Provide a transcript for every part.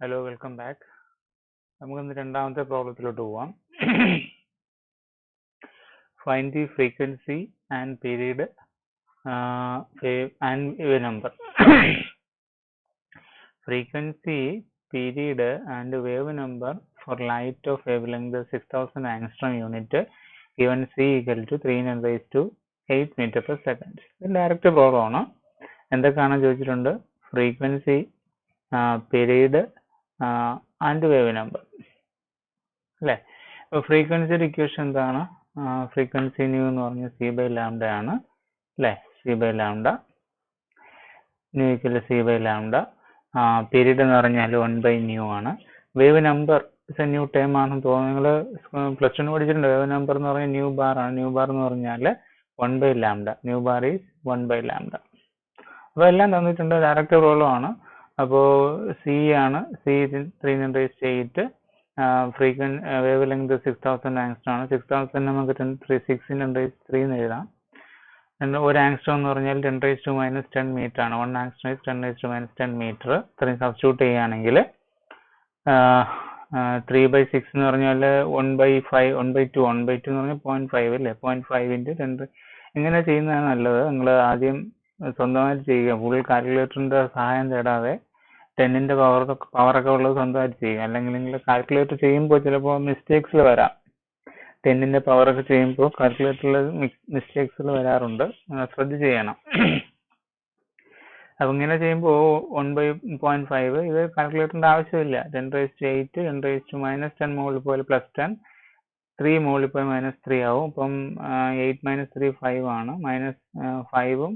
Hello, welcome back. നമുക്കിന്ന് രണ്ടാമത്തെ പ്രോബ്ലത്തിലോട്ട് പോവാം. Find the frequency and period and wave number. Frequency, period and wave number for light of wavelength 6000 angstrom unit given c equal to 3×8 meter per second. Direct problem ആണ്. എന്തൊക്കെയാണ് ചോദിച്ചിട്ടുണ്ട്? Frequency, period and wave number അല്ലേ. അപ്പോൾ ഫ്രീക്വൻസിയുടെ equation എന്താണ്? Frequency new എന്ന് പറഞ്ഞാൽ C by lambda ആണ് അല്ലേ. C by lambda, nu equal C by lambda. Period എന്ന് പറഞ്ഞാൽ 1/ന്യൂ ആണ്. വേവ് നമ്പർ ന്യൂ ടേം ആണെന്ന് തോന്നുന്നു. നിങ്ങൾ പ്ലസ് 2 പഠിച്ചിട്ടുണ്ട്. വേവ് നമ്പർ എന്ന് പറഞ്ഞാൽ ന്യൂ ബാർ ആണ്. ന്യൂ ബാർ എന്ന് പറഞ്ഞാൽ 1/λ. Nu bar is 1/λ. അപ്പോൾ എല്ലാം തന്നിട്ടുണ്ട്. ഡയറക്റ്റ് പ്രോബ്ലം ആണ്. അപ്പോൾ സി ആണ്, സി 3×8. വേവ് ലെങ്ത് 6000 ആങ്സ്ട്രോം ആണ്. 6000 നമുക്ക് 6×3 എന്ന് എഴുതാം. ഒരു ആങ്സ്ട്രോം എന്ന് പറഞ്ഞാൽ 10⁻10 മീറ്റർ ആണ്. 1 ആങ്സ്ട്രോം ഈസ് 10⁻10 മീറ്റർ. ഇത്രയും സബ്സ്റ്റിറ്റ്യൂട്ട് ചെയ്യുകയാണെങ്കിൽ 3/6 എന്ന് പറഞ്ഞാൽ 1/5, 1/2, 1/2 എന്ന് പറഞ്ഞാൽ 0.5 അല്ലേ. 0.5 × 10. ഇങ്ങനെ ചെയ്യുന്നതാണ് നല്ലത്. നിങ്ങൾ ആദ്യം സ്വന്തമായിട്ട് ചെയ്യുക. ഫുൾ കാൽക്കുലേറ്ററിൻ്റെ സഹായം തേടാതെ 10ന്റെ പവറൊക്കെ ഉള്ളത് സ്വന്തമായിട്ട് ചെയ്യുക. അല്ലെങ്കിൽ നിങ്ങൾ കാൽക്കുലേറ്റർ ചെയ്യുമ്പോൾ ചിലപ്പോൾ മിസ്റ്റേക്സിൽ വരാം. 10ന്റെ പവറൊക്കെ ചെയ്യുമ്പോൾ കാൽക്കുലേറ്ററിൽ മിസ്റ്റേക്സിൽ വരാറുണ്ട്. ശ്രദ്ധിച്ച് ചെയ്യണം. അപ്പം ഇങ്ങനെ ചെയ്യുമ്പോൾ 1/0.5 ഇത് കാൽക്കുലേറ്ററിൻ്റെ ആവശ്യമില്ല. 10⁻8, 10⁻10 മുകളിൽ പോയാൽ +10, 3 മുകളിൽ പോയാൽ -3 ആവും. അപ്പം 8 - 3 5 ആണ്. -5ഉം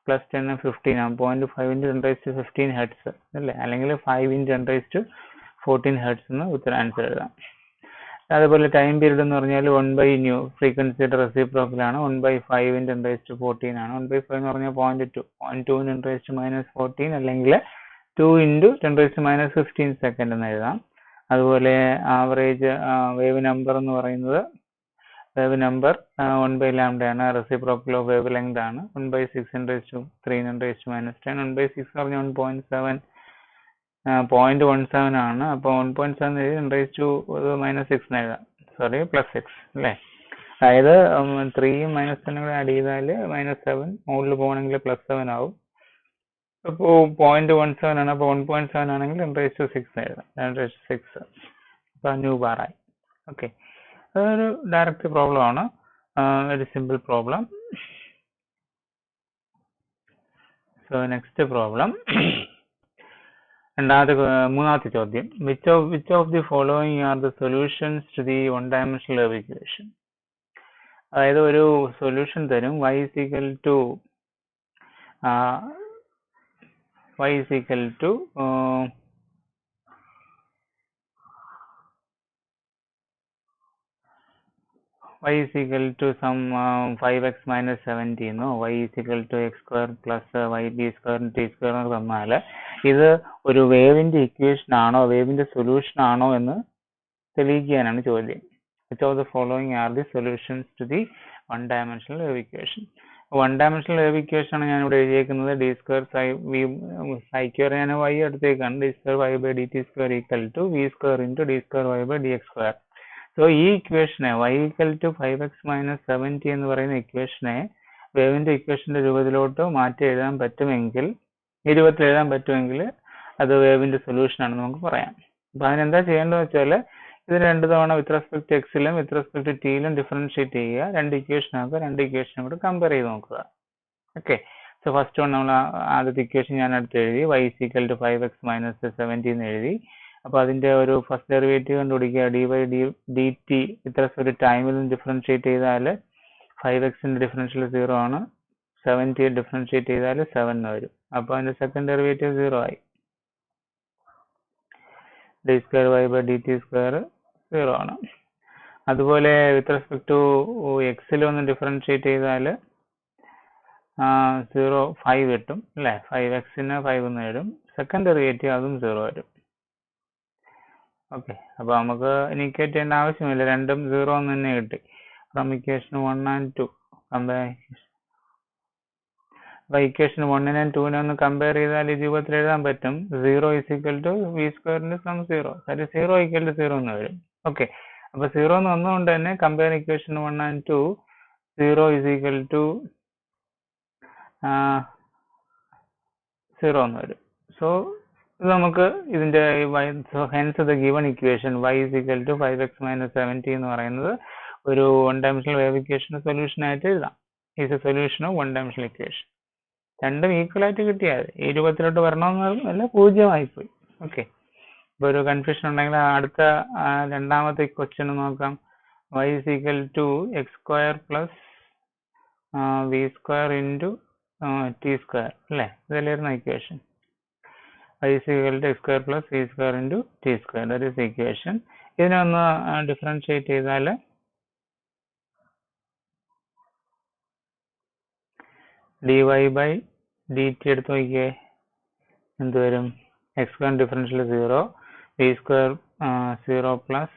+10 15 ആവും. 0.5 × 10⁻15 ഹെർട്സ് അല്ലേ. അല്ലെങ്കിൽ 5 × 10⁻14 ഹെർട്സ് എന്ന് ഉത്തരം ആൻസർ എഴുതാം. അതുപോലെ ടൈം പീരീഡ് എന്ന് പറഞ്ഞാൽ 1/ന്യൂ ഫ്രീക്വൻസിയുടെ റെസിപ്രോക്കലാണ്. 1/5 × 10⁻14 ആണ്. 1/5 എന്ന് പറഞ്ഞാൽ 0.2, 0.2 × 10⁻14 അല്ലെങ്കിൽ 2 × 10⁻15 സെക്കൻഡ് എന്ന് എഴുതാം. അതുപോലെ ആവറേജ് വേവ് നമ്പർ എന്ന് പറയുന്നത്, വേവ് നമ്പർ 1/λ ആണ്. റെസിപ്രോക്കൽ ഓഫ് വേവ് ലെങ്ത് ആണ്. 1/6 × 3×10⁻10. 1/6 എന്ന് പറഞ്ഞാൽ 0.17 ആണ്. അപ്പോൾ 1.7 10⁻6 എന്ന് എഴുതാം. സോറി, +6 അല്ലേ. അതായത് 3യും -10 കൂടെ ആഡ് ചെയ്താൽ -7, മുകളിൽ പോകണമെങ്കിൽ +7 ആവും. അപ്പോൾ 0.17 ആണ്. അപ്പോൾ 1.7 ആണെങ്കിൽ 10⁻6 എഴുതാം. 10⁻6. അപ്പോൾ ന്യൂ ബാറായി. ഓക്കെ, അതൊരു ഡയറക്റ്റ് പ്രോബ്ലം ആണ്. Very simple problem. So next problem, മൂന്നാമത്തെ ചോദ്യം. Which of the following are the solutions to the one dimensional wave equation. അതായത് ഒരു സൊല്യൂഷൻ തരും. y is equal to some 5x - 17, y is equal to x² plus yb² t² എന്ന് തന്നാൽ ഇത് ഒരു വേവിന്റെ ഇക്വേഷൻ ആണോ വേവിന്റെ സൊല്യൂഷൻ ആണോ എന്ന് തെളിയിക്കാനാണ് ചോദ്യം. Which of the following are the solutions to the one-dimensional wave equation? One-dimensional wave equation ആണ് ഞാൻ ഇവിടെ എഴുതിയേക്കുന്നത്. d² psi² ഞാൻ y എടുത്തേക്കാണ്. d² y/dt² equal to v² × d² y/dx². So ഈ ഇക്വേഷനെ y = 5x - 70 എന്ന് പറയുന്ന ഇക്വേഷനെ വേവിന്റെ ഇക്വേഷന്റെ രൂപത്തിലോട്ട് മാറ്റി എഴുതാൻ പറ്റുമെങ്കിൽ, ഈ രൂപത്തിൽ എഴുതാൻ പറ്റുമെങ്കിൽ അത് വേവിന്റെ സൊല്യൂഷൻ ആണെന്ന് നമുക്ക് പറയാം. അപ്പൊ അതിനെന്താ ചെയ്യേണ്ടതെന്ന് വെച്ചാൽ ഇത് 2 തവണ വിത്ത് റെസ്പെക്ട് ടു എക്സിലും വിത്ത് റെസ്പെക്ട് ടു ടിയിലും ഡിഫറൻഷിയേറ്റ് ചെയ്യുക. 2 ഇക്വേഷൻ ആക്കുക. 2 ഇക്വേഷനും കൂടെ കമ്പയർ ചെയ്ത് നോക്കുക. ഓക്കെ, സോ ഫസ്റ്റ് വൺ നമ്മൾ ആദ്യത്തെ ഇക്വേഷൻ ഞാൻ അടുത്ത് എഴുതി. y = 5x - 70 എന്ന് എഴുതി. അപ്പോൾ അതിന്റെ ഒരു ഫസ്റ്റ് ഡെറിവേറ്റീവ് കണ്ടുപിടിക്കുക. dy/dt വിത്ത് റെസ്പെക്ട് ടു ടൈമിൽ ഡിഫറൻഷിയേറ്റ് ചെയ്താൽ 5xന്റെ ഡിഫറൻഷ്യൽ 0 ആണ്. 70 ഡിഫറൻഷിയേറ്റ് ചെയ്താൽ 7 വരും. അപ്പോൾ അതിന്റെ സെക്കൻഡ് ഡെറിവേറ്റീവ് 0 ആയി. d² y/dt² 0 ആണ്. അതുപോലെ വിത്ത് റെസ്പെക്ട് ടു എക്സിൽ ഒന്ന് ഡിഫറൻഷിയേറ്റ് ചെയ്താൽ 5 കിട്ടും അല്ലേ. 5xന് 5 എന്ന് വരും. സെക്കൻഡ് ഡെറിവേറ്റീവ് അതും 0 വരും. ഓക്കെ, അപ്പോൾ നമുക്ക് ഇനി ഇക്വേറ്റ് ചെയ്യേണ്ട ആവശ്യമില്ല. രണ്ടും 0 എന്ന് തന്നെ കിട്ടി. ഫ്രം ഇക്വേഷൻ 1 and 2 കമ്പയർ അപ്പോൾ ഇക്വേഷൻ 1 and 2 ഒന്ന് കമ്പയർ ചെയ്താൽ ഈ രൂപത്തിൽ എഴുതാൻ പറ്റും. 0 is equal to v square into some 0. that is 0 equal to 0 എന്ന് വരും. ഓക്കെ, അപ്പോൾ 0 എന്ന് വന്നുകൊണ്ട് തന്നെ compare equation 1 and 2, 0 is equal to 0 എന്ന് വരും. സോ ഇത് നമുക്ക് ഇതിൻ്റെ hence the given equation y is equal to 5x minus 70 എന്ന് പറയുന്നത് ഒരു one dimensional wave equation solution ആയിട്ട് എഴുതാം. Is A solution of one dimensional equation. രണ്ടും ഈക്വൽ ആയിട്ട് കിട്ടിയാൽ ഈ രൂപത്തിലോട്ട് വരണമെന്നല്ല, 0 ആയിപ്പോയി. ഓക്കെ, ഇപ്പോൾ ഒരു കൺഫ്യൂഷൻ ഉണ്ടെങ്കിൽ അടുത്ത രണ്ടാമത്തെ ക്വസ്റ്റ്യൻ നോക്കാം. y is equal to x square plus v square into t square അല്ലേ, ഇതല്ലായിരുന്നു equation. y is equal to x square plus v square into t square, that is equation. ഇതിനെ ഒന്ന് differentiate ചെയ്താൽ dy by dt എടുത്ത് നോക്കിയേ, എന്ത് വരും? x square differential 0, v square 0 plus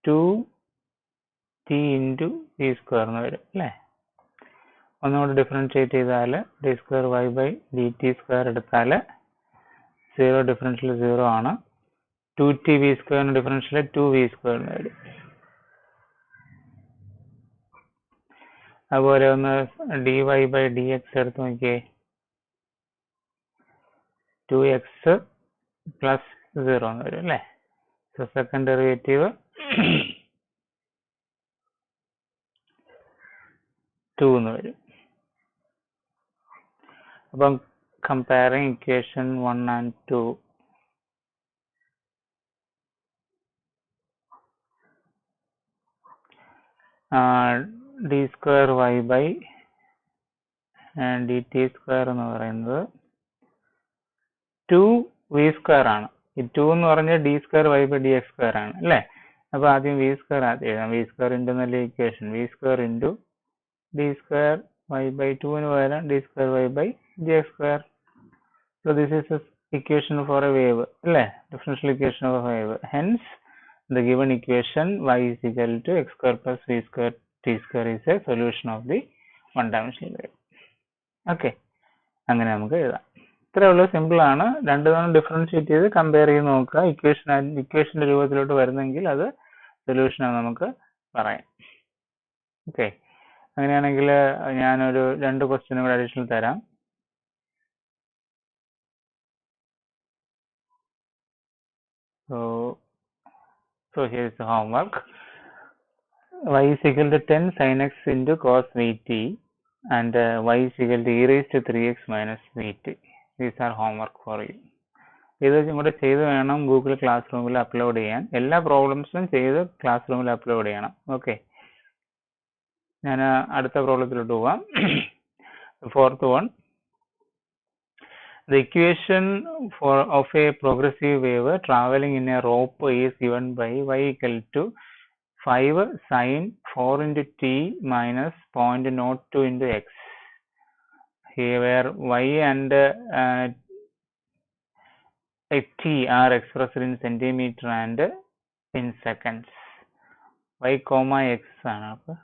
2t into v square എന്ന് വരും അല്ലേ. ഒന്നുകൂടി ഡിഫറൻഷിയേറ്റ് ചെയ്താൽ d square y by dt square എടുത്താൽ 0 ഡിഫറൻഷ്യൽ 0 ആണ്, 2t v square differential 2v square എന്ന് വരും. അതുപോലെ ഒന്ന് dy by dx എടുത്ത് നോക്കിയേ, 2x plus 0 എന്ന് വരും അല്ലേ. സോ സെക്കൻഡ് ഡെറിവേറ്റീവ് 2 എന്ന് വരും. അപ്പം comparing equation 1 and 2, d square y by dt square എന്ന് പറയുന്നത് 2v square ആണ്. ഈ 2 എന്ന് പറഞ്ഞാൽ d square y by dx square ആണ് അല്ലേ. അപ്പോൾ ആദ്യം v square ആദ്യം എഴുതാം. v square into നല്ല equation, v square into d square y by 2 ന് പകരം d square y by dx square. So this is the equation for a wave അല്ലേ, differential equation of a wave. Hence the given equation y is equal to x square plus v square t square is a solution of the one dimensional wave. Okay, അങ്ങനെ നമുക്ക് എഴുതാം. ഇത്രയേ ഉള്ളൂ, simple ആണ്. രണ്ടു തവണ differentiate ചെയ്ത് compare ചെയ്ത് നോക്കുക. ഇക്വേഷൻ്റെ രൂപത്തിലോട്ട് വരുന്നെങ്കിൽ അത് സൊല്യൂഷനാണ് നമുക്ക് പറയാം. ഓക്കെ, അങ്ങനെയാണെങ്കിൽ ഞാനൊരു 2 ക്വസ്റ്റ്യനും കൂടെ അഡീഷണൽ തരാം. So here is the homework. Y is equal to 10 sin x into cos vt and y is equal to e raised to 3x minus vt. These are homework for you. ഇത് കൂടെ ചെയ്ത് വേണം Google class റൂമിൽ upload ചെയ്യാൻ. എല്ലാ പ്രോബ്ലംസും ചെയ്ത് class റൂമിൽ upload ചെയ്യണം. ഓക്കെ, ഞാൻ അടുത്ത പ്രോബ്ലത്തിലോട്ട് പോവാം. Fourth one, the equation of a progressive wave traveling in a rope is given by y equal to 5 sin 4 into t minus 0.02 into x. Here where y and t are expressed in centimeter and in seconds. Y comma x ആണ്. അപ്പോൾ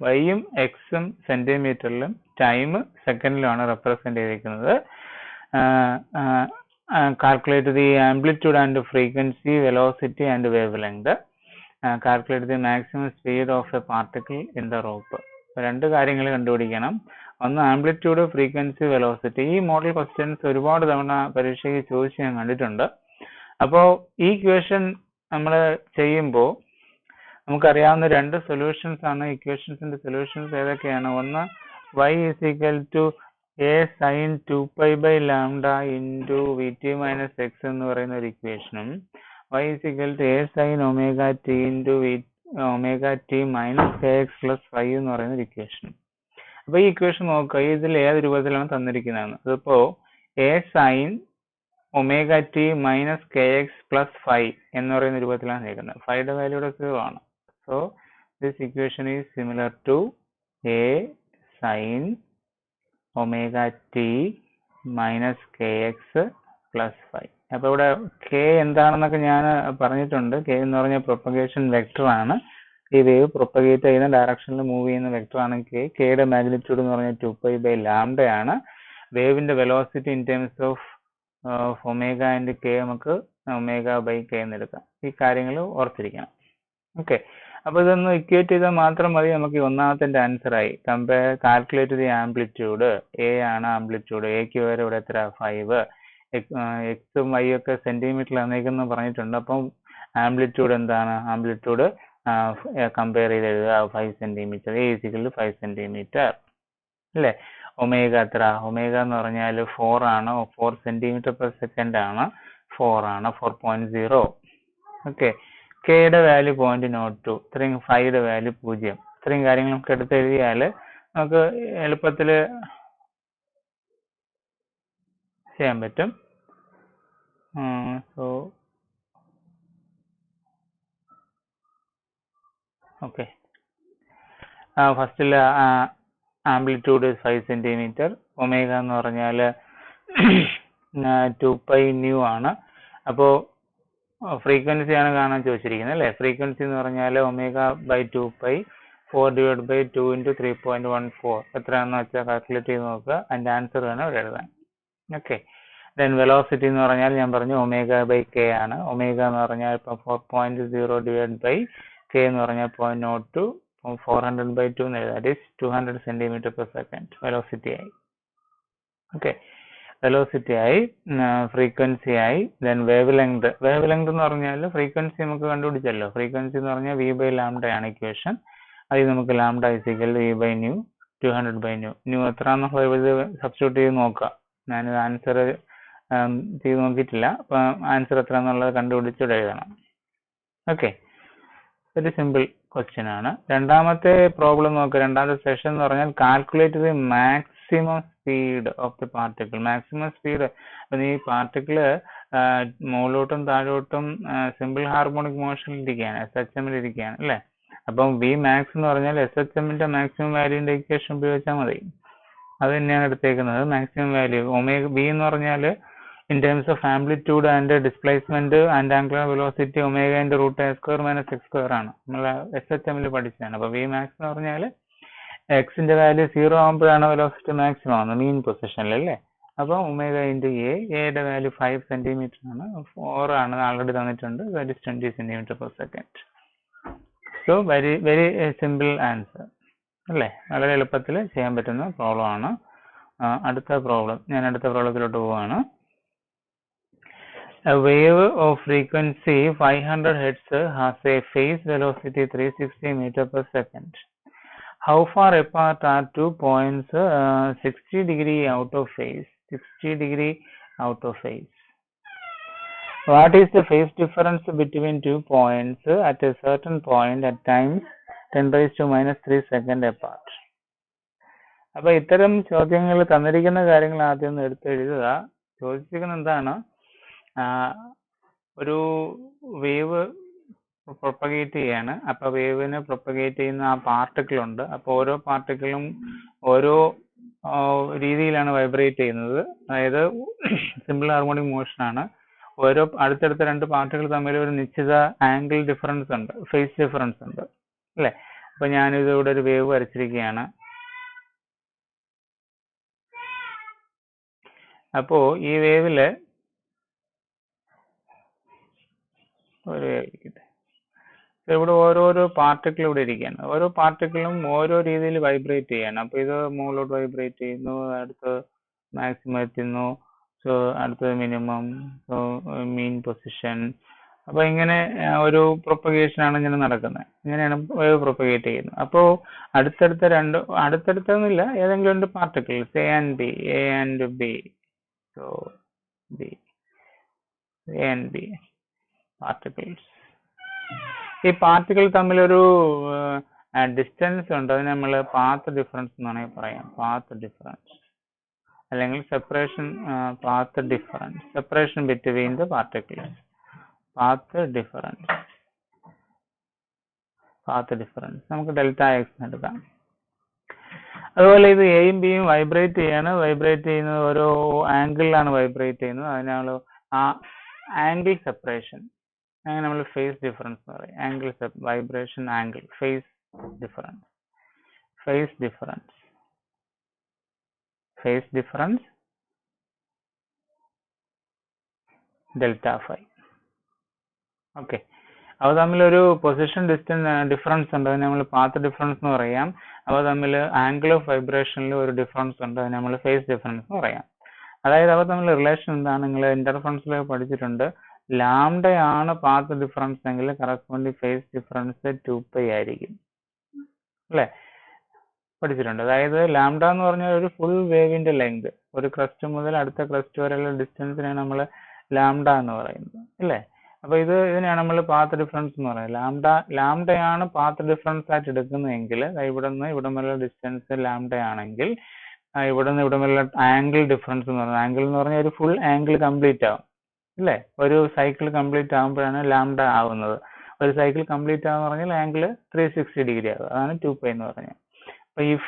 വൈയും എക്സും സെന്റിമീറ്ററിലും time സെക്കൻഡിലുമാണ് represent ചെയ്തിരിക്കുന്നത്. Calculate the amplitude and frequency, velocity and wave length. Calculate the maximum speed of A particle in the rope. രണ്ട് കാര്യങ്ങൾ കണ്ടുപിടിക്കണം. ഒന്ന് amplitude, frequency, velocity. ഈ model questions ഒരുപാട് തവണ പരീക്ഷയ്ക്ക് ചോദിച്ച് ഞാൻ കണ്ടിട്ടുണ്ട്. അപ്പോൾ ഈ ഇക്വേഷൻ നമ്മൾ ചെയ്യുമ്പോൾ നമുക്കറിയാവുന്ന 2 സൊല്യൂഷൻസ് ആണ്. ഇക്വേഷൻസിന്റെ സൊല്യൂഷൻസ് ഏതൊക്കെയാണ്? ഒന്ന് y is equal to a sin 2pi by lambda into vt minus x എന്ന് പറയുന്ന ഒരു ഇക്വേഷനും y is equal to a sin omega t into omega t minus kx plus 5 എന്ന് പറയുന്ന ഒരു ഇക്വേഷനും. അപ്പോൾ ഈ ഇക്വേഷൻ നോക്കുക, ഇതിൽ ഏത് രൂപത്തിലാണ് തന്നിരിക്കുന്നതെന്ന്. അതിപ്പോൾ a sin omega t minus kx plus 5 എന്ന് പറയുന്ന രൂപത്തിലാണ് നിൽക്കുന്നത്. 5യുടെ വാല്യൂ ഇവിടെ 0 ആണ്. So this equation is similar to a sin omega t minus kx plus 5. അപ്പോൾ ഇവിടെ കെ എന്താണെന്നൊക്കെ ഞാൻ പറഞ്ഞിട്ടുണ്ട്. കെ എന്ന് പറഞ്ഞ പ്രൊപ്പഗേഷൻ വെക്ടർ ആണ്. ഈ വേവ് പ്രൊപ്പഗേറ്റ് ചെയ്യുന്ന ഡയറക്ഷനിൽ മൂവ് ചെയ്യുന്ന വെക്ടർ ആണ് കെ. കെയുടെ മാഗ്നിറ്റ്യൂഡ് എന്ന് പറഞ്ഞാൽ 2π/λ ആണ്. വേവിന്റെ velocity in terms of omega and K നമുക്ക് ω/k എന്ന് എടുക്കാം. ഈ കാര്യങ്ങൾ ഓർത്തിരിക്കണം. ഓക്കെ, അപ്പോൾ ഇതൊന്ന് ഇക്വേറ്റ് ചെയ്താൽ മാത്രം മതി. നമുക്ക് ഒന്നാമത്തെ ആൻസർ ആയി. Calculate the amplitude. എ ആണ് ആംപ്ലിറ്റ്യൂഡ്. എക്ക് വരെ ഇവിടെ എത്ര 5. എക്സും വൈ ഒക്കെ സെന്റിമീറ്ററിൽ തന്നേക്കെന്ന് പറഞ്ഞിട്ടുണ്ട്. അപ്പം ആംപ്ലിറ്റ്യൂഡ് എന്താണ്? ആംപ്ലിറ്റ്യൂഡ് കമ്പയർ ചെയ്ത് എഴുതുക. 5 സെന്റിമീറ്റർ. എ = 5 സെന്റിമീറ്റർ അല്ലേ? ഒമേഗ എത്ര? ഒമേഗ എന്ന് പറഞ്ഞാൽ 4 ആണ്. 4 സെന്റിമീറ്റർ/സെക്കൻഡ് ആണ്. 4 ആണ്. 4.0. ഓക്കെ, കെയുടെ വാല്യൂ 0.02. ഇത്രയും 5യുടെ വാല്യൂ 0. ഇത്രയും കാര്യങ്ങൾ നമുക്ക് എടുത്ത് എഴുതിയാൽ നമുക്ക് എളുപ്പത്തിൽ ചെയ്യാൻ പറ്റും. സോ ഓക്കെ, ഫസ്റ്റിൽ ആംപ്ലിറ്റ്യൂഡ് 5 സെന്റിമീറ്റർ. ഒമേഗ എന്ന് പറഞ്ഞാൽ 2π ആണ്. അപ്പോൾ ഫ്രീക്വൻസി ആണ് കാണാൻ ചോദിച്ചിരിക്കുന്നത് അല്ലേ? ഫ്രീക്വൻസി എന്ന് പറഞ്ഞാൽ ω/2π 4/2 × 3.14. എത്രയാണെന്ന് വെച്ചാൽ കാൽക്കുലേറ്റ് ചെയ്ത് നോക്കുക. അതിൻ്റെ ആൻസർ വേണം ഇവിടെ എഴുതാൻ. ഓക്കെ, ദെൻ വെലോസിറ്റി എന്ന് പറഞ്ഞാൽ ഞാൻ പറഞ്ഞു ω/k ആണ്. ഒമേഗ എന്ന് പറഞ്ഞാൽ ഇപ്പം 4.0/k എന്ന് പറഞ്ഞാൽ 0.02. 400/2 എന്ന് എഴുതാം. ദാറ്റ് ഈസ് 200 സെന്റിമീറ്റർ/സെക്കൻഡ് വെലോസിറ്റി ആയി. ഓക്കെ, വെലോസിറ്റി ആയി, ഫ്രീക്വൻസി ആയി, then wave length. Wave length എന്ന് പറഞ്ഞാൽ ഫ്രീക്വൻസി നമുക്ക് കണ്ടുപിടിച്ചല്ലോ. ഫ്രീക്വൻസി എന്ന് പറഞ്ഞാൽ v/λ ആണ് ഇക്വേഷൻ. അതിൽ നമുക്ക് λ = v/ν 200/ν. ന്യൂ എത്രയാണെന്ന് സബ്സ്റ്റിറ്റ്യൂട്ട് ചെയ്ത് നോക്കുക. ഞാനിത് ആൻസർ ചെയ്ത് നോക്കിയിട്ടില്ല. അപ്പം ആൻസർ എത്രയാണെന്നുള്ളത് കണ്ടുപിടിച്ചിട്ട് എഴുതണം. ഓക്കെ, വെരി സിമ്പിൾ ക്വസ്റ്റ്യൻ ആണ്. രണ്ടാമത്തെ പ്രോബ്ലം നോക്കുക. രണ്ടാമത്തെ സെഷൻ എന്ന് പറഞ്ഞാൽ calculate the maximum speed of the particle. Maximum speed. അപ്പം ഈ പാർട്ടിക്കിൾ മുകളിലോട്ടും താഴോട്ടും സിമ്പിൾ ഹാർമോണിക് മോഷനിൽ ഇരിക്കുകയാണ്, SHM ഇരിക്കുകയാണ് അല്ലേ? അപ്പം വി മാക്സ് എന്ന് പറഞ്ഞാൽ SHM മാക്സിമം വാല്യൂന്റെ ഇക്വേഷൻ ഉപയോഗിച്ചാൽ മതി. അത് തന്നെയാണ് എടുത്തേക്കുന്നത്. മാക്സിമം വാല്യൂ v എന്ന് പറഞ്ഞാൽ in terms of amplitude and displacement and angular velocity ω × √a² - x² ആണ്. നമ്മൾ SHM പഠിച്ചതാണ്. അപ്പോൾ v max എന്ന് പറഞ്ഞാൽ എക്സിന്റെ വാല്യൂ 0 ആകുമ്പോഴാണ് വെലോസിറ്റി മാക്സിമം ആവുന്നത് മീൻ പൊസിഷനിൽ അല്ലേ? അപ്പോൾ ω × എയുടെ വാല്യൂ 5 സെന്റിമീറ്റർ ആണ്. 4 ആണ് ആൾറെഡി തന്നിട്ടുണ്ട്. That is 20 centimetre per second. So very simple answer അല്ലേ? വളരെ എളുപ്പത്തിൽ ചെയ്യാൻ പറ്റുന്ന പ്രോബ്ലം ആണ്. അടുത്ത പ്രോബ്ലം, ഞാൻ അടുത്ത പ്രോബ്ലത്തിലോട്ട് പോവുകയാണ്. A wave of frequency 500 Hz has a phase velocity 360 meter/second. How far apart are 2 points 60 degree out of phase? 60 degree out of phase. What is the phase difference between 2 points at a certain point at times 10⁻³ second apart? അപ്പോൾ ഇത്തരം ചോദ്യങ്ങൾ തന്നിരിക്കുന്ന കാര്യങ്ങൾ ആദ്യം ഒന്ന് എടുത്തെഴുതുക. ചോദിച്ചിരിക്കുന്നത് എന്താണ്? ഒരു വേവ് പ്രൊപ്പഗേറ്റ് ചെയ്യാണ്. അപ്പോൾ വേവിനെ പ്രൊപ്പഗേറ്റ് ചെയ്യുന്ന ആ പാർട്ടിക്കിൾ ഉണ്ട്. അപ്പോൾ ഓരോ പാർട്ടിക്കിളും ഓരോ രീതിയിലാണ് വൈബ്രേറ്റ് ചെയ്യുന്നത്. അതായത് സിമ്പിൾ ഹാർമോണിക് മോഷൻ ആണ്. ഓരോ അടുത്തടുത്ത രണ്ട് പാർട്ടിക്കിൾ തമ്മിൽ ഒരു നിശ്ചിത ആംഗിൾ ഡിഫറൻസ് ഉണ്ട്, ഫേസ് ഡിഫറൻസ് ഉണ്ട് അല്ലേ? അപ്പോൾ ഞാനിതിവിടെ ഒരു വേവ് വരച്ചിരിക്കുകയാണ്. അപ്പോൾ ഈ വേവില് ഇവിടെ ഓരോരോ പാർട്ടിക്കിൾ ഇവിടെ ഇരിക്കുകയാണ്. ഓരോ പാർട്ടിക്കിളും ഓരോ രീതിയിൽ വൈബ്രേറ്റ് ചെയ്യാണ്. അപ്പോൾ ഇത് മുകളിലോട്ട് വൈബ്രേറ്റ് ചെയ്യുന്നു, അടുത്ത് മാക്സിമം എത്തുന്നു, സോ അടുത്തത് മിനിമം, സോ മീൻ പൊസിഷൻ. അപ്പോൾ ഇങ്ങനെ ഒരു പ്രൊപ്പഗേഷൻ ആണ് ഇങ്ങനെ നടക്കുന്നത്. ഇങ്ങനെയാണ് വേവ് പ്രൊപ്പഗേറ്റ് ചെയ്യുന്നത്. അപ്പോൾ അടുത്തടുത്തൊന്നുമില്ല, ഏതെങ്കിലും രണ്ട് particles A and B. So B, A and B particles. ഈ പാർട്ടിക്കിൾ തമ്മിലൊരു ഡിസ്റ്റൻസ് ഉണ്ട്. അതിന് നമ്മൾ പാത്ത് ഡിഫറൻസ് എന്നാണ് പറയാം. പാത്ത് ഡിഫറൻസ് അല്ലെങ്കിൽ path difference, separation between the particles. Path difference നമുക്ക് ΔX എടുക്കാം. അതുപോലെ ഇത് എയും ബിയും വൈബ്രേറ്റ് ചെയ്യാണ്. വൈബ്രേറ്റ് ചെയ്യുന്നത് ഓരോ ആംഗിളിലാണ് വൈബ്രേറ്റ് ചെയ്യുന്നത്. അതിനാണ് ആ ആംഗിൾ സെപ്പറേഷൻ അങ്ങനെ നമ്മൾ ഫേസ് ഡിഫറൻസ് എന്ന് പറയും. Angle vibration angle face difference delta phi. Okay, അവ തമ്മിലൊരു പൊസിഷൻ ഡിഫറൻസ് ഉണ്ട്, അതിന് നമ്മൾ പാത്ത് ഡിഫറൻസ് എന്ന് പറയാം. അവ തമ്മിൽ ആംഗിൾ ഓഫ് വൈബ്രേഷനിൽ ഒരു ഡിഫറൻസ് ഉണ്ട്, അതിന് നമ്മൾ ഫേസ് ഡിഫറൻസ് എന്ന് പറയാം. അതായത് അവ തമ്മിൽ റിലേഷൻ എന്താണ്, നിങ്ങൾ ഇന്റർഫറൻസിൽ പഠിച്ചിട്ടുണ്ട്. ലാംഡയാണ് പാത്ത് ഡിഫറൻസ് എങ്കിൽ കറസ്പോണ്ടിങ് ഫേസ് ഡിഫറൻസ് 2π ആയിരിക്കും, അല്ലേ? പഠിച്ചിട്ടുണ്ട്. അതായത് ലാംഡ എന്ന് പറഞ്ഞാൽ ഒരു ഫുൾ വേവിന്റെ ലെങ്ത്, ഒരു ക്രസ്റ്റ് മുതൽ അടുത്ത ക്രസ്റ്റ് വരെയുള്ള ഡിസ്റ്റൻസിനാണ് നമ്മൾ ലാംഡ എന്ന് പറയുന്നത്, അല്ലേ? അപ്പൊ ഇതിനെയാണ് നമ്മൾ പാത്ത് ഡിഫറൻസ് എന്ന് പറയുന്നത്. ലാംഡയാണ് പാത്ത് ഡിഫറൻസ് ആയിട്ട് എടുക്കുന്നതെങ്കിൽ, ഇവിടെ നിന്ന് ഇവിടെ വരെയുള്ള ഡിസ്റ്റൻസ് ലാംഡ ആണെങ്കിൽ, ഇവിടെ നിന്ന് ഇവിടെ വരെയുള്ള ആംഗിൾ ഡിഫറൻസ് എന്ന് പറയുന്നത്, ആംഗിൾ എന്ന് പറഞ്ഞാൽ ഒരു ഫുൾ ആംഗിൾ കംപ്ലീറ്റ് ആവും, അല്ലേ? ഒരു സൈക്കിൾ കംപ്ലീറ്റ് ആകുമ്പോഴാണ് ലാംഡ ആവുന്നത്. ഒരു സൈക്കിൾ കംപ്ലീറ്റ് ആകുന്ന പറഞ്ഞാൽ ആംഗിൾ 360 ഡിഗ്രി ആകും, അതാണ് 2π എന്ന് പറഞ്ഞത്. So if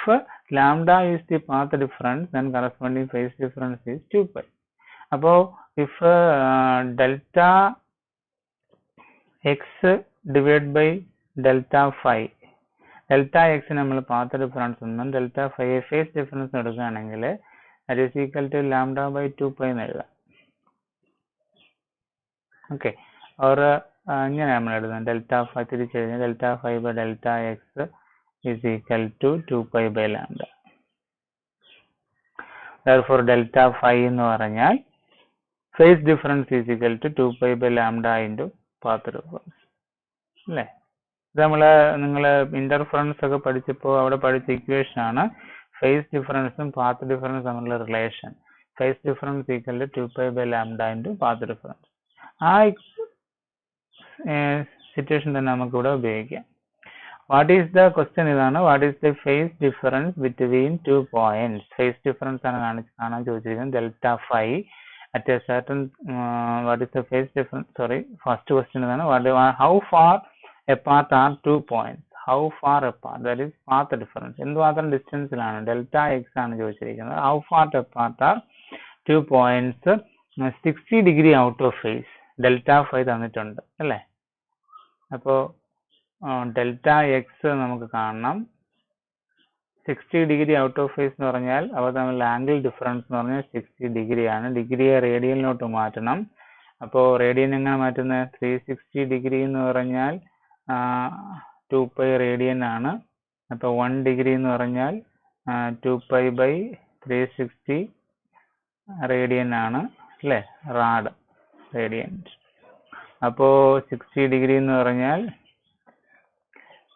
lambda is the path difference, then corresponding phase difference is 2π. Appo if delta x divided by delta phi, delta x നമ്മൾ path difference എന്നും delta phi phase difference എടുക്കുകയാണെങ്കിൽ that is equal to lambda by 2π എന്ന് എഴുതാം. Okay, or ഇങ്ങനെ നമ്മൾ എഴുതാം, delta phi തിരിച്ചു കഴിഞ്ഞാൽ delta phi by delta X is equal to 2π by lambda. Therefore delta phi എന്ന് പറഞ്ഞാൽ phase difference is equal to 2π by lambda into path difference, അല്ലേ? ഇത് നിങ്ങൾ ഇന്റർഫറൻസ് ഒക്കെ പഠിച്ചപ്പോൾ അവിടെ പഠിച്ച ഇക്വേഷൻ ആണ് ഫേസ് ഡിഫറൻസും പാത്ത് ഡിഫറൻസും തമ്മിലുള്ള relation. Phase difference equal to 2π by lambda into path difference. ആ സിറ്റുവേഷൻ തന്നെ നമുക്ക് ഇവിടെ ഉപയോഗിക്കാം. What is the question ഇതാണ്, what is the phase difference between 2 points? Phase difference ആണ് കാണാൻ ചോദിച്ചിരിക്കുന്നത്. delta phi at a certain what is the phase difference? Sorry, first question ഇതാണ്, how far apart are 2 points? How far apart, that is path difference. എന്തുമാത്രം ഡിസ്റ്റൻസിലാണ്, delta x ആണ് ചോദിച്ചിരിക്കുന്നത്. How far apart are 2 points 60 degree out of phase? delta phi തന്നിട്ടുണ്ട്, അല്ലേ? അപ്പോ delta X നമുക്ക് കാണണം. 60 degree out of phase എന്ന് പറഞ്ഞാൽ അവ തമ്മിൽ ആംഗിൾ ഡിഫറൻസ് എന്ന് പറഞ്ഞാൽ 60 ഡിഗ്രി ആണ്. ഡിഗ്രിയെ റേഡിയനിലോട്ട് മാറ്റണം. അപ്പോൾ റേഡിയൻ എങ്ങനെ മാറ്റുന്നത്? 360 ഡിഗ്രി എന്ന് പറഞ്ഞാൽ 2π റേഡിയൻ ആണ്. അപ്പോൾ 1 ഡിഗ്രി എന്ന് പറഞ്ഞാൽ 2π by 360 റേഡിയൻ ആണ്, അല്ലേ? Rad radian. അപ്പോൾ 60 ഡിഗ്രി എന്ന് പറഞ്ഞാൽ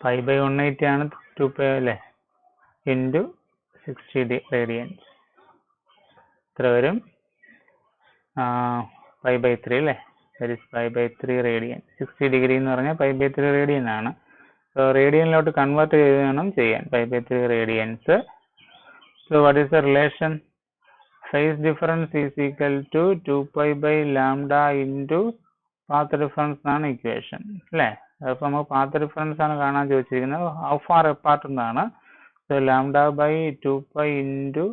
5/180 ആണ് 2π, അല്ലേ? ഇൻറ്റു 60 റേഡിയൻസ് ഇത്ര വരും, 5/3, അല്ലേ? That is 5/3 radian. 60 ഡിഗ്രി എന്ന് പറഞ്ഞാൽ 5/3 റേഡിയൻ ആണ്. സോ റേഡിയനിലോട്ട് കൺവേർട്ട് ചെയ്ത് വേണം ചെയ്യാൻ 5/3 radians. So what is the relation? Phase difference is equal to 2π by lambda into path difference എന്നാണ് ഇക്വേഷൻ, അല്ലേ? അപ്പോൾ നമുക്ക് പാത്ത് ഡിഫറൻസ് ആണ് കാണാൻ ചോദിച്ചിരിക്കുന്നത്. ഹൗ ഫാർ അപ്പാർട്ട് എന്നാണ്. So lambda by 2π into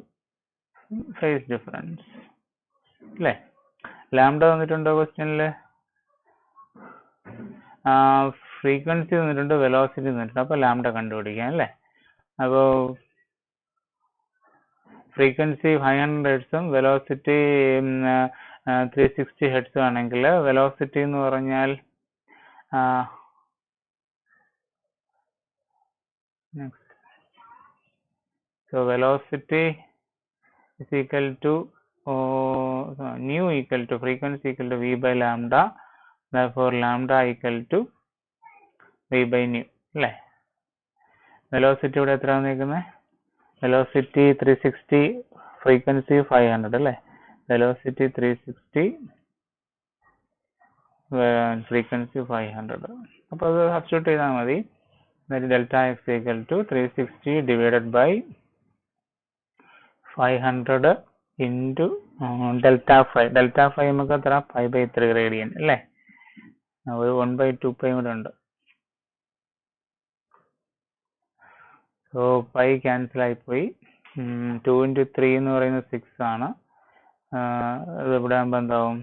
phase difference, അല്ലേ? ലാംഡ തന്നിട്ടുണ്ടോ ക്വസ്റ്റ്യനിൽ? ഫ്രീക്വൻസി തന്നിട്ടുണ്ട്, വെലോസിറ്റി തന്നിട്ടുണ്ട്. അപ്പോൾ ലാംഡ കണ്ടുപിടിക്കാം, അല്ലേ? അപ്പോൾ ഫ്രീക്വൻസി 500 ഹെർട്സും വെലോസിറ്റി 360 ഹെർട്സും ആണെങ്കിൽ വെലോസിറ്റി എന്ന് പറഞ്ഞാൽ next, so velocity is equal to nu equal to frequency equal to v by lambda, therefore lambda equal to v by nu, അല്ലേ? വെലോസിറ്റി ഇവിടെ എത്ര വന്നിരിക്കുന്നത്? വെലോസിറ്റി 360, ഫ്രീക്വൻസി 500, അല്ലേ? Velocity 360, frequency 500. അപ്പോൾ അത് സബ്സ്റ്റിറ്റ്യൂട്ട് ചെയ്താൽ മതി. that is delta x equal to 360 divided by 500 into delta phi. delta phi നമുക്ക് എത്ര? 5/3 റേഡിയൻ, അല്ലേ? ഒരു 1/2π കൂടെ ഉണ്ട്. സോ പൈ ക്യാൻസൽ ആയിപ്പോയി. 2 into 3 എന്ന് പറയുന്നത് 6 ആണ്. ഇത് ഇവിടെ ആകുമ്പോൾ എന്താവും?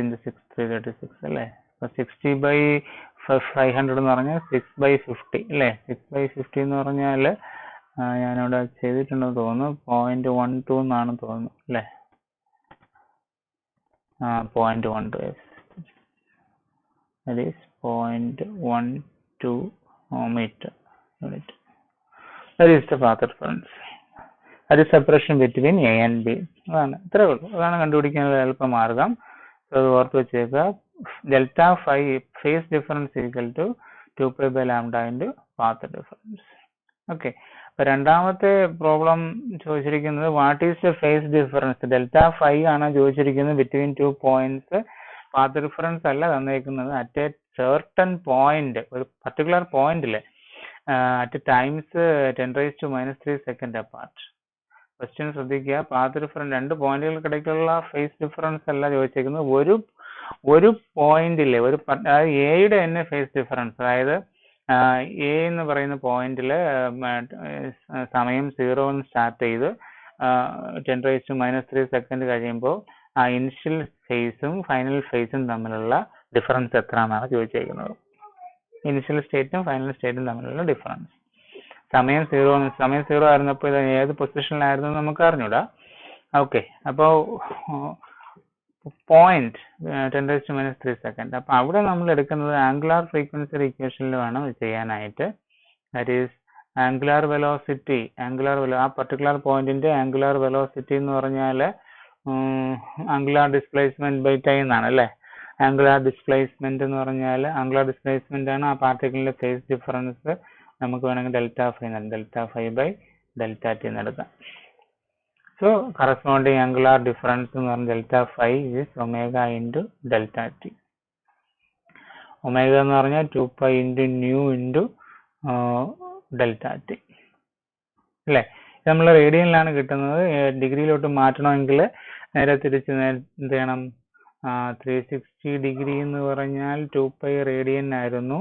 into 6 336 അല്ലേ. അപ്പോൾ 60/500 എന്ന് പറഞ്ഞാൽ 6/50 അല്ലേ. 6/50 എന്ന് പറഞ്ഞാൽ ഞാനിവിടെ ചെയ്തിട്ടുണ്ടെന്ന് തോന്നുന്നു 0.12 എന്നാണ് തോന്നുന്നു അല്ലേ. 0.12 that is 0.12 meter unit. That is the path difference. That is separation between A and B. അതാണ് ഇത്രേ ഉള്ളൂ. അതാണ് കണ്ടുപിടിക്കാനുള്ള എളുപ്പമാർഗം. സോ അത് ഓർത്ത് വെച്ചേക്കുക. Delta phi phase difference equal to 2π/λ into path difference. Okay. അപ്പോൾ രണ്ടാമത്തെ പ്രോബ്ലം ചോദിച്ചിരിക്കുന്നത് what is the phase difference. Delta phi ആണ് ചോദിച്ചിരിക്കുന്നത് ബിറ്റ്വീൻ 2 പോയിന്റ്സ്. പാത്ത് ഡിഫറൻസ് അല്ല തന്നേക്കുന്നത്. അറ്റ് എ certain പോയിന്റ്, ഒരു പർട്ടിക്കുലർ പോയിന്റിൽ at times 10⁻³ second apart. Question ശ്രദ്ധിക്കുക. പാത്ത് ഡിഫറൻസ് രണ്ട് പോയിന്റുകൾക്കിടയ്ക്കുള്ള ഫേസ് ഡിഫറൻസ് അല്ല ചോദിച്ചേക്കുന്നത്. ഒരു പോയിന്റിൽ അതായത് എയുടെ തന്നെ ഫേസ് ഡിഫറൻസ്. അതായത് എ എന്ന് പറയുന്ന പോയിന്റിൽ സമയം 0 സ്റ്റാർട്ട് ചെയ്ത് 10⁻³ സെക്കൻഡ് കഴിയുമ്പോൾ ആ ഇനിഷ്യൽ ഫേസും ഫൈനൽ ഫേസും തമ്മിലുള്ള ഡിഫറൻസ് എത്രയാണെന്നാണ് ചോദിച്ചേക്കുന്നത്. ഇനിഷ്യൽ സ്റ്റേറ്റും ഫൈനൽ സ്റ്റേറ്റും തമ്മിലുള്ള ഡിഫറൻസ്. സമയം 0 ആയിരുന്നപ്പോൾ ഇത് ഏത് പൊസിഷനിലായിരുന്നു നമുക്ക് അറിഞ്ഞൂടാ. ഓക്കെ. അപ്പോൾ പോയിന്റ് 10⁻³ സെക്കൻഡ്. അപ്പോൾ അവിടെ നമ്മൾ എടുക്കുന്നത് ആംഗുലാർ ഫ്രീക്വൻസി ഇക്വേഷനിൽ വേണം ചെയ്യാനായിട്ട്. That is angular velocity. ആ പർട്ടിക്കുലർ പോയിന്റിന്റെ ആംഗുലാർ വെലോസിറ്റി എന്ന് പറഞ്ഞാൽ ആംഗുലാർ ഡിസ്പ്ലേസ്മെന്റ് ബൈ ടൈം എന്നാണ് അല്ലേ. ആംഗുലാർ ഡിസ്പ്ലേസ്മെന്റ് എന്ന് പറഞ്ഞാൽ ആംഗുലാർ ഡിസ്പ്ലേസ്മെന്റ് ആണ് ആ പാർട്ടിക്കിളിന്റെ ഫേസ് ഡിഫറൻസ്. നമുക്ക് വേണമെങ്കിൽ ഡെൽറ്റ φ/Δt എന്നെടുക്കാം. സോ കറസ്പോണ്ടിങ് ആംഗുലാർ ഡിഫറൻസ് എന്ന് പറഞ്ഞാൽ delta phi is omega into Δt. Omega എന്ന് പറഞ്ഞാൽ 2π × ന്യൂ ഇൻറ്റു Δt അല്ലേ. നമ്മൾ റേഡിയനിലാണ് കിട്ടുന്നത്. ഡിഗ്രിയിലോട്ട് മാറ്റണമെങ്കിൽ നേരെ തിരിച്ച് എന്ത് ചെയ്യണം. 360 ഡിഗ്രി എന്ന് പറഞ്ഞാൽ 2π റേഡിയൻ ആയിരുന്നു.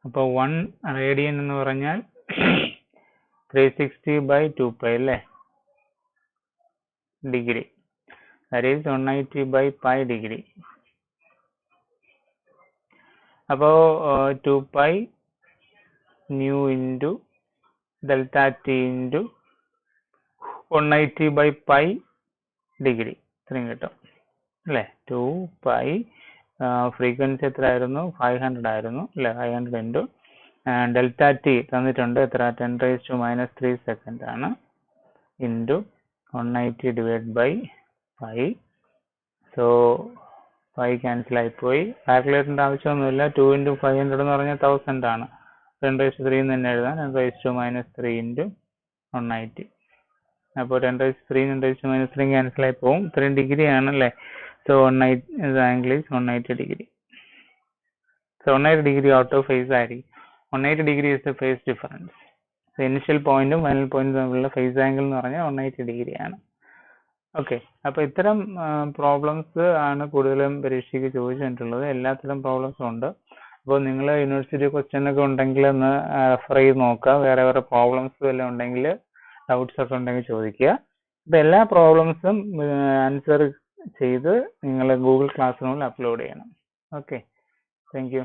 അപ്പോൾ 1 റേഡിയൻ എന്ന് പറഞ്ഞാൽ 360/2π അല്ലേ ഡിഗ്രി. That is 180/π degree. അപ്പോൾ 2π new into Δt into 180/π degree ഇത്രയും കിട്ടും അല്ലേ. 2π ഫ്രീക്വൻസി എത്ര ആയിരുന്നു? 500 ആയിരുന്നു അല്ലേ. 500 ഇൻറ്റു Δt തന്നിട്ടുണ്ട് എത്ര? 10⁻³ സെക്കൻഡ് ആണ്. ഇൻറ്റു 180/π. സോ 5 ക്യാൻസൽ ആയിപ്പോയി. കാൽക്കുലേറ്ററിൻ്റെ ആവശ്യമൊന്നുമില്ല. 2 × 500 എന്ന് പറഞ്ഞാൽ 1000 ആണ്. 10⁻³ എന്ന് തന്നെ എഴുതാം. 10⁻³ ഇൻറ്റു 180. അപ്പോൾ 10⁻³ 10⁻³ ക്യാൻസൽ ആയി പോകും. ഇത്രയും ഡിഗ്രി ആണല്ലേ. So 180 angle is 180 degree. So 180 degree out of phase ആയിരിക്കും. 180 degree is the phase difference. So initial point ഉം final point തമ്മിലുള്ള phase angle എന്ന് പറഞ്ഞാൽ 180 degree ആണ്. ഓക്കെ. അപ്പോൾ ഇത്തരം പ്രോബ്ലംസ് ആണ് കൂടുതലും പരീക്ഷയ്ക്ക് ചോദിച്ചിട്ടുള്ളത്. എല്ലാത്തരം പ്രോബ്ലംസും ഉണ്ട്. അപ്പോൾ നിങ്ങൾ യൂണിവേഴ്സിറ്റി ക്വസ്റ്റ്യൻ ഒക്കെ ഉണ്ടെങ്കിൽ ഒന്ന് റെഫർ ചെയ്ത് നോക്കുക. വേറെ പ്രോബ്ലംസ് വല്ലതും ഉണ്ടെങ്കിൽ ഡൗട്ട്സ് ഒക്കെ ഉണ്ടെങ്കിൽ ചോദിക്കുക. അപ്പോൾ എല്ലാ പ്രോബ്ലംസും ആൻസർ ചെയ്ത് നിങ്ങൾ ഗൂഗിൾ ക്ലാസ് റൂമിൽ അപ്ലോഡ് ചെയ്യണം. ഓക്കെ. Thank you.